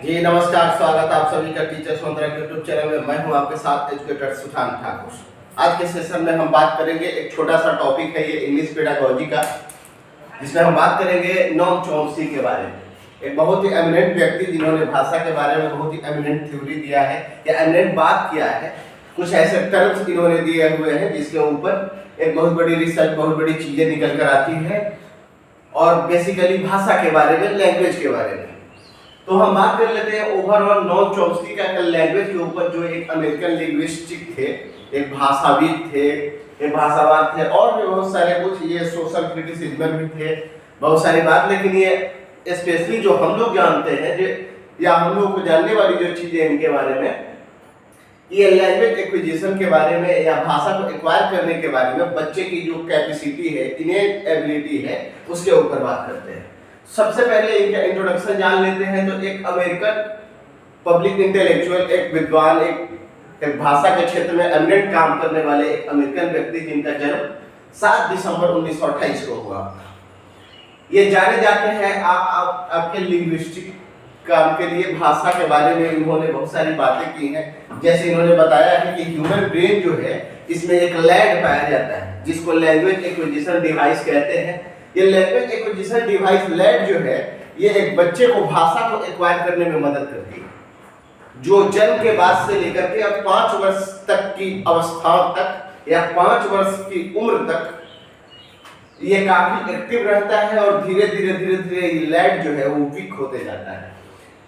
जी नमस्कार, स्वागत आप सभी का टीचर्स मंत्रा के यूट्यूब चैनल में। मैं हूं आपके साथ एजुकेटर सुठान ठाकुर। आज के सेशन में हम बात करेंगे, एक छोटा सा टॉपिक है ये इंग्लिश पेडागोजी का, जिसमें हम बात करेंगे नोम चॉम्स्की के बारे में। एक बहुत ही एमिनेंट व्यक्ति जिन्होंने भाषा के बारे में बहुत ही एमिनेंट थ्योरी दिया है या एमिनेंट बात किया है। कुछ ऐसे टर्म्स इन्होंने दिए हुए हैं जिसके ऊपर एक बहुत बड़ी रिसर्च, बहुत बड़ी चीजें निकल कर आती है, और बेसिकली भाषा के बारे में, लैंग्वेज के बारे में। तो हम बात कर लेते हैं ओवरऑल नोम चॉम्स्की का लैंग्वेज के ऊपर, जो एक अमेरिकन लिंग्विस्टिक थे, एक भाषाविद थे, एक भाषावाद थे, और भी बहुत सारे कुछ ये सोशल क्रिटिसिज्म भी थे, बहुत सारी बात। लेकिन ये स्पेशली जो हम लोग जानते हैं, जो या हम लोग को जानने वाली जो चीजें इनके बारे में, ये लैंग्वेज एक्विजिशन के बारे में या भाषा को एक्वायर करने के बारे में, बच्चे की जो कैपेसिटी है, इनेट एबिलिटी है, उसके ऊपर बात करते हैं। सबसे पहले इनका इंट्रोडक्शन जान लेते हैं। तो एक अमेरिकन पब्लिक इंटेलेक्चुअल, एक विद्वान, एक भाषा के क्षेत्र में एमिनेंट काम करने वाले एक अमेरिकन व्यक्ति, जिनका जन्म 7 दिसंबर 1928 को हुआ। ये जाने जाते हैं आपके लिंग्विस्टिक काम के लिए। भाषा के बारे में इन्होंने बहुत सारी बातें की हैं। जैसे इन्होंने बताया है कि ह्यूमन ब्रेन जो है, इसमें एक लैड पाया जाता है, जिसको लैंग्वेज एक्विजिशन डिवाइस कहते हैं। ये लैंग्वेज एक्विजिशन डिवाइस लैड जो है, ये एक बच्चे को भाषा को एक्वायर करने में मदद करती है, जो जन्म के बाद से लेकर के अब 5 वर्ष तक की अवस्था तक या 5 वर्ष की उम्र तक ये काफी एक्टिव रहता है, और धीरे धीरे ये लैड जो है वो वीक होते जाता है।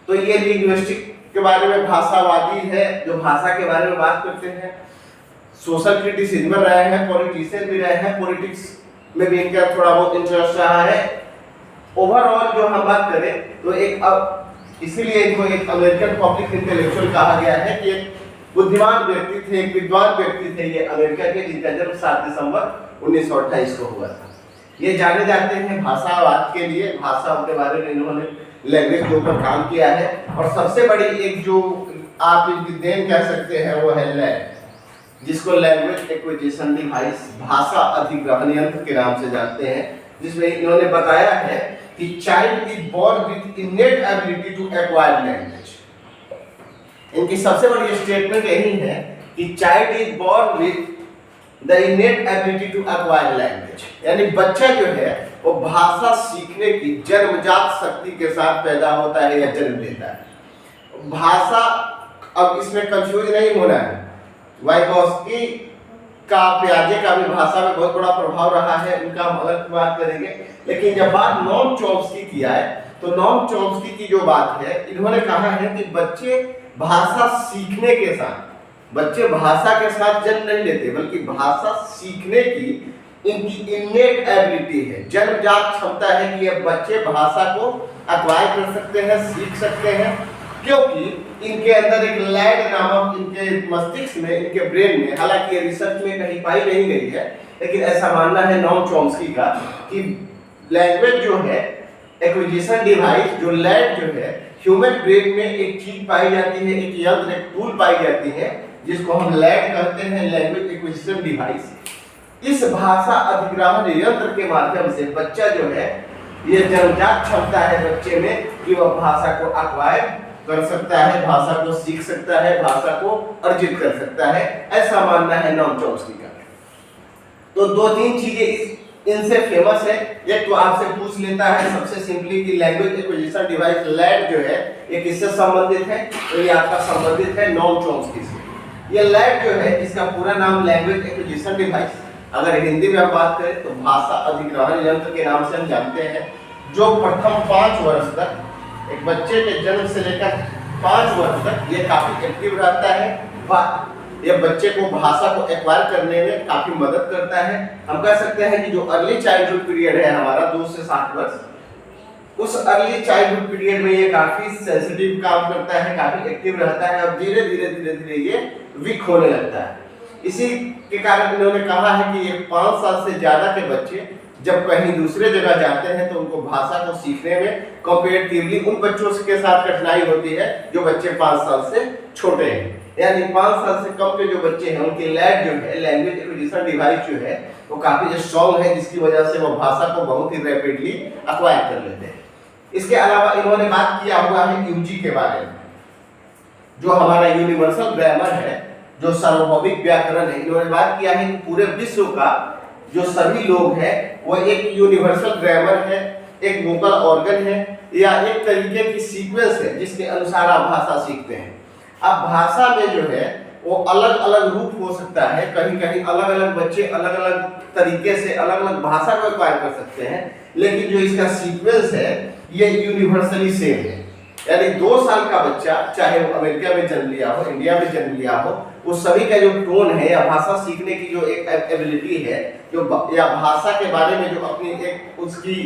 तो ये लिंग्विस्टिक के बारे में भाषावादी है, जो भाषा के बारे में बात करते हैं। सोशल क्रिटिसिज्म रहे हैं, पॉलिटिशियन भी रहे हैं, पॉलिटिक्स में भी इनका थोड़ा बहुत इंटरेस्ट रहा है। ओवरऑल जो हम बात करें तो इसीलिए इनको एक अमेरिकन पब्लिक इंटेलेक्चुअल कहा गया है कि एक बुद्धिमान व्यक्ति थे, एक विद्वान व्यक्ति थे ये अमेरिका के, जिनका जन्म 7 दिसंबर 1928 को हुआ था। ये जाने जाते हैं भाषावाद के लिए। भाषा के बारे में इन्होंने लैंग्वेज के ऊपर काम किया है, और सबसे बड़ी एक जो आप इनकी देन कह सकते हैं वो है लैंड, जिसको लैंग्वेज एक्विजिशन डिवाइस, भाषा अधिग्रहण यंत्र के नाम से जानते हैं। जिसमें इन्होंने बताया है कि child is born with innate ability to acquire language. इनकी सबसे बड़ी स्टेटमेंट यही है कि child is born with the innate ability to acquire language, यानी बच्चा जो है वो भाषा सीखने की जन्मजात शक्ति के साथ पैदा होता है या जन्म लेता है। भाषा, अब इसमें कंफ्यूज नहीं होना है, वाइगोस्की का, पियाजे का भी भाषा में बहुत बड़ा प्रभाव रहा है, उनका हम अलग बात करेंगे। लेकिन जब बात नोम चॉम्स्की की आए, तो नोम चॉम्स्की की जो बात है, इन्होंने कहा है कि बच्चे भाषा सीखने के साथ, बच्चे भाषा के साथ जन्म नहीं लेते, बल्कि भाषा सीखने की इनकी इनेट एबिलिटी है, जन्मजात क्षमता है कि ये बच्चे भाषा को एक्वायर कर सकते हैं, सीख सकते हैं, क्योंकि इनके अंदर एक लैड नामक, इनके मस्तिष्क में, इनके ब्रेन में, हालांकि ये रिसर्च में कहीं पाई नहीं गई है, लेकिन ऐसा मानना है नोम चॉम्स्की का कि लैंग्वेज जो है एक्विजिशन डिवाइस, जो लैड जो है, ह्यूमन ब्रेन में एक चीज पाई जाती है, एक यंत्र, एक टूल पाई जाती है, जिसको हम लैड कहते हैं, लैंग्वेज एक्विजिशन डिवाइस। इस भाषा अधिग्रहण यंत्र के माध्यम से बच्चा जो है, ये जन्मजात क्षमता है बच्चे में कि वह भाषा को एक्वायर कर सकता है, भाषा को सीख सकता है, भाषा को अर्जित कर सकता है, ऐसा मानना है नोम चॉम्स्की का। तो 2-3 चीजें इनसे फेमस है। एक तो आपसे पूछ लेता है सबसे सिंपली कि लैंग्वेज एक्विजिशन डिवाइस लैड जो है ये किससे संबंधित है, तो ये आपका संबंधित है नोम चॉम्स्की से। ये लैड जो है, इसका पूरा नाम लैंग्वेज एक्विजिशन डिवाइस, अगर हिंदी में हम बात करें तो भाषा अधिग्रहण यंत्र के नाम से हम जानते हैं, जो प्रथम 5 वर्ष तक, एक बच्चे के जन्म से लेकर 5 वर्ष तक ये काफी एक्टिव रहता है। ये बच्चे को भाषा को एक्वायर करने में काफी मदद करता है। हम कह सकते हैं कि जो अर्ली चाइल्डहुड पीरियड है हमारा 2 से 7 वर्ष, उस अर्ली चाइल्डहुड पीरियड में ये काफी सेंसिटिव काम करता है, काफी एक्टिव रहता है, और धीरे धीरे ये वीक होने लगता है। इसी के कारण इन्होंने कहा है कि ये 5 साल से ज्यादा के बच्चे जब कहीं दूसरे जगह जाते हैं तो उनको भाषा को सीखने में कंपैरेटिवली उन बच्चों के साथ कठिनाई होती है जो बच्चे 5 साल से छोटे हैं। यानी 5 साल से कम के जो बच्चे हैं, उनकी लैड जो है, लैंग्वेज एक्विजिशन डिवाइस जो है, वो काफी स्ट्रॉन्ग है, जिसकी वजह से वो भाषा को बहुत ही रैपिडली एक्वायर कर लेते हैं। इसके अलावा इन्होंने बात किया हुआ है यूजी के बारे में, जो हमारा यूनिवर्सल ग्रामर है, जो सार्वभौमिक व्याकरण है। इन्होंने बात किया है कि पूरे विश्व का जो सभी लोग हैं वो एक यूनिवर्सल ग्रामर है, एक वोकल ऑर्गन है, या एक तरीके की सीक्वेंस है जिसके अनुसार आप भाषा सीखते हैं। अब भाषा में जो है वो अलग अलग रूप हो सकता है, कहीं कहीं अलग अलग बच्चे अलग अलग तरीके से अलग अलग भाषा को एक्वायर कर सकते हैं, लेकिन जो इसका सीक्वेंस है ये यूनिवर्सली सेम है। यानी 2 साल का बच्चा चाहे वो अमेरिका में जन्म लिया हो, इंडिया में जन्म लिया हो, उस सभी का जो टोन है या भाषा सीखने की जो एक एबिलिटी है, जो या भाषा के बारे में जो अपनी एक उसकी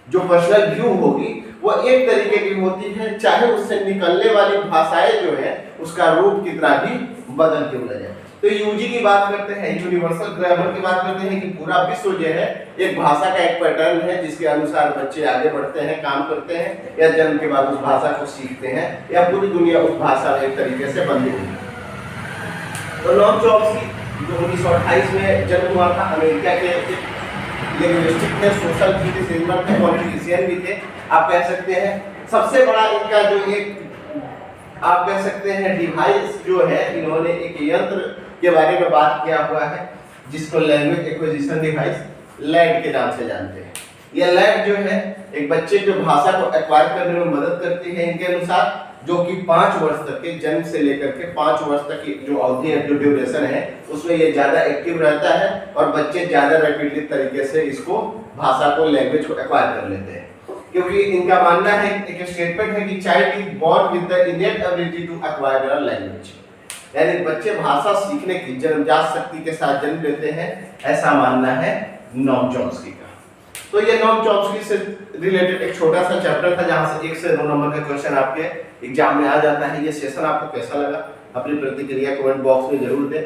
जो पर्सनल व्यू होगी वो एक तरीके की होती है, चाहे उससे निकलने वाली भाषाएं जो है उसका रूप कितना भी बदल क्यों न जाए। तो यूजी की बात करते हैं, यूनिवर्सल ग्रामर की बात करते हैं कि पूरा विश्व जो है एक भाषा का एक पैटर्न है जिसके अनुसार बच्चे आगे बढ़ते हैं, काम करते हैं, या जन्म के बाद उस भाषा को सीखते हैं, या पूरी दुनिया उस भाषा में एक तरीके से बंधी हुई है। तो नॉम चॉम्स्की जो 1928 में जन्म हुआ था, अमेरिका के लिंग्विस्टिक थे, सोशल क्रिटिसिज्म थे, पॉलिटिशियन भी थे, आप कह सकते हैं। सबसे बड़ा इनका जो एक आप कह सकते हैं डिवाइस जो है, इन्होंने एक यंत्र के बारे में बात किया हुआ है जिसको लैंग्वेज एक्विजिशन डिवाइस लैड के नाम से जानते हैं। यह लैड जो है एक बच्चे जो भाषा को एक्वायर करने में मदद करती है इनके अनुसार, जो कि 5 वर्ष तक के जन्म से लेकर के 5 वर्ष तक की जो अवधि है, जो ड्यूरेशन है, उसमें ये ज्यादा एक्टिव रहता है और बच्चे ज्यादा रैपिडली तरीके से इसको भाषा को लैंग्वेज को एक्वायर कर लेते हैं। क्योंकि इनका मानना है, एक स्टेटमेंट है कि child is born with the innate ability to acquire a language, यानी बच्चे भाषा सीखने की जन्मजात शक्ति के साथ जन्म लेते हैं, ऐसा मानना है नॉम चॉम्स्की का। तो ये नॉम चॉम्स्की से रिलेटेड एक छोटा सा चैप्टर था जहां से 1 से 2 नंबर का क्वेश्चन आपके एग्जाम में आ जाता है। ये सेशन आपको कैसा लगा अपनी प्रतिक्रिया कमेंट बॉक्स में जरूर दें।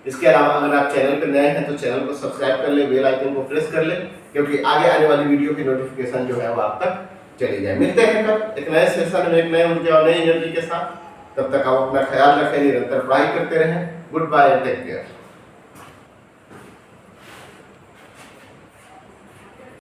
इसके अलावा अगर आप चैनल पर नए हैं तो चैनल को सब्सक्राइब कर ले, बेल आइकन को प्रेस कर ले, क्योंकि आगे आने वाली वीडियो की नोटिफिकेशन जो है वो आप तक चली जाए। मिलते हैं कल एक नए सेशन में, एक नए ऊर्जा और नई एनर्जी के साथ। तब तक आप अपना ख्याल रखें, निरंतर पढ़ाई करते रहें। Good bye, take care.